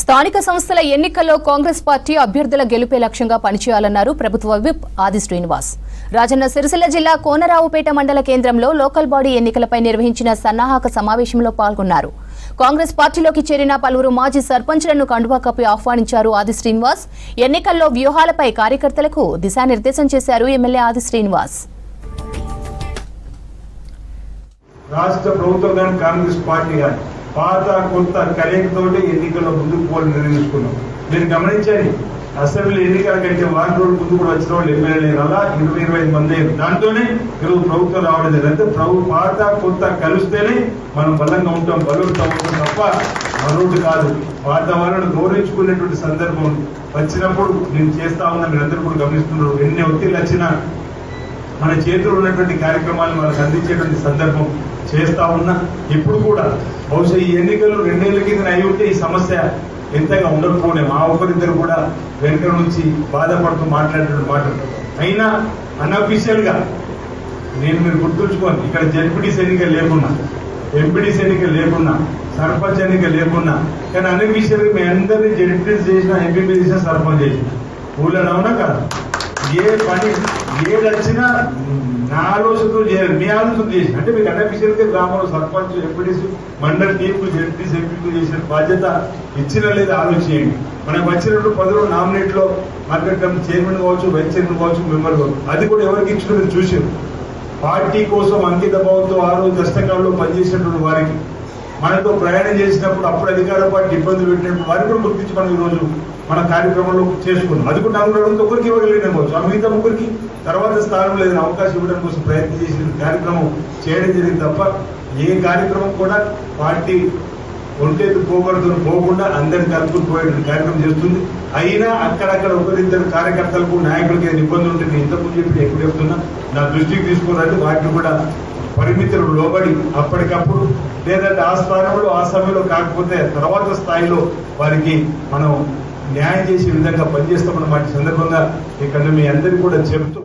స్థానిక సంస్థల ఎన్నికల్లో కాంగ్రెస్ పార్టీ అభ్యర్థుల గెలుపే లక్ష్యంగా పనిచేయాలన్నారు ప్రభుత్వ విప్ ఆది శ్రీనివాస్. రాజన్న సిరిసిల్ల జిల్లా కోనరావుపేట మండల కేంద్రంలో లోకల్ బాడీ ఎన్నికలపై నిర్వహించిన సన్నాహక సమావేశంలో పాల్గొన్నారు. కాంగ్రెస్ పార్టీలోకి చేరిన పలువురు మాజీ సర్పంచ్లను కండువా కప్పి ఆహ్వానించారు ఆది శ్రీనివాస్. ఎన్నికల్లో వ్యూహాలపై కార్యకర్తలకు దిశానిర్దేశం చేశారు ఎమ్మెల్యే ఆది శ్రీనివాస్. రాష్ట్ర ప్రభుత్వం కాంగ్రెస్ పార్టీ పాత కొత్త కలయికతోటి ఎన్నికల్లో ముందుకు పోలు నిర్వహించుకున్నాం. మీరు గమనించండి, అసెంబ్లీ ఎన్నికల కంటే వారం రోజులు ముందు కూడా వచ్చిన వాళ్ళు ఎమ్మెల్యేలు అలా 20-25 మంది దాంతోనే ఈరోజు ప్రభుత్వం రావడం జరిగింది. అంటే పాత కొత్త కలిస్తేనే మనం బలంగా ఉంటాం, బలోత్తం ఉంటాం తప్ప మరొకటి కాదు. పాత వాళ్ళను గౌరవించుకునేటువంటి సందర్భం వచ్చినప్పుడు నేను చేస్తా ఉన్నా, మీరందరూ కూడా గమనిస్తున్నారు. ఎన్ని ఒత్తిళ్ళు వచ్చినా మన చేతులు ఉన్నటువంటి కార్యక్రమాలను మనకు అందించేటువంటి సందర్భం చేస్తా ఉన్నా. ఇప్పుడు కూడా బహుశా ఈ ఎన్నికలు 2 ఏళ్ల కింద అయి ఉంటే ఈ సమస్య ఎంతగా ఉండకపోనే మా ఒకరిద్దరు కూడా వెనుక నుంచి బాధపడుతూ మాట్లాడేటువంటి మాటలు అయినా అన్అఫీషియల్ గా మీరు గుర్తుంచుకోండి, ఇక్కడ జెడ్పీటీసీ ఎన్నిక లేకున్నా, ఎంపీటీసీ ఎన్నిక లేకున్నా, సర్పంచ్ ఎన్నిక లేకున్నా, కానీ అన్అఫీషియల్ గా మీ అందరినీ జెడ్పీటీసీ చేసిన, ఎంపీపీ చేసిన, సర్పంచ్ చేసిన ఊళ్ళో అవునా కదా. ఏ పని ఏది వచ్చినా నా ఆలోచనతో చేయాలి, మీ ఆలోచన చేసి అంటే మీకు అన్అఫీషియల్ గా గ్రామంలో సర్పంచ్, ఎంపీటీసీ, మండల టీంకు, జెడ్పీటీసీ, ఎంపీలు చేసిన బాధ్యత ఇచ్చిన లేదా ఆలోచించండి. మనకు వచ్చినప్పుడు 10 నామినేట్ లో మార్కెట్ కమిటీ చైర్మన్ కావచ్చు, వైస్ చైర్మన్ కావచ్చు, మెంబర్ కావచ్చు, అది కూడా ఎవరికి ఇచ్చినా మీరు చూసారు. పార్టీ కోసం అంకిత భావంతో ఆ రోజు కష్టకాలంలో పనిచేసినటువంటి వారికి, మనతో ప్రయాణం చేసినప్పుడు అప్పుడు అధికార పార్టీ ఇబ్బందులు పెట్టినప్పుడు వారికి కూడా గుర్తించి మనం ఈరోజు మన కార్యక్రమంలో చేసుకున్నాం. అది కూడా 4 అడుగులతో ఒకరికి ఇవ్వగలిగిన కావచ్చు, ఆ మిగతా ముగ్గురికి తర్వాత స్థానం లేదని అవకాశం ఇవ్వడం కోసం ప్రయత్నం చేసిన కార్యక్రమం చేయడం జరిగింది తప్ప ఏ కార్యక్రమం కూడా పార్టీ ఒంటేది పోకుండా అందరిని కలుపుకుని పోయేటువంటి కార్యక్రమం చేస్తుంది. అయినా అక్కడక్కడ ఒకరిద్దరు కార్యకర్తలకు, నాయకులకి ఏదైనా ఇబ్బంది ఉంటే నేను ఇంతకుముందు చెప్పి ఎప్పుడు చెప్తున్నా, నా దృష్టికి తీసుకోవాలంటే వాటిని కూడా పరిమితులు లోబడి అప్పటికప్పుడు లేదంటే ఆ స్థానంలో ఆ సమయంలో కాకపోతే తర్వాత స్థాయిలో వారికి మనం న్యాయం చేసే విధంగా పనిచేస్తామన్నమాట సందర్భంగా ఇక్కడ మీ అందరికీ కూడా చెబుతూ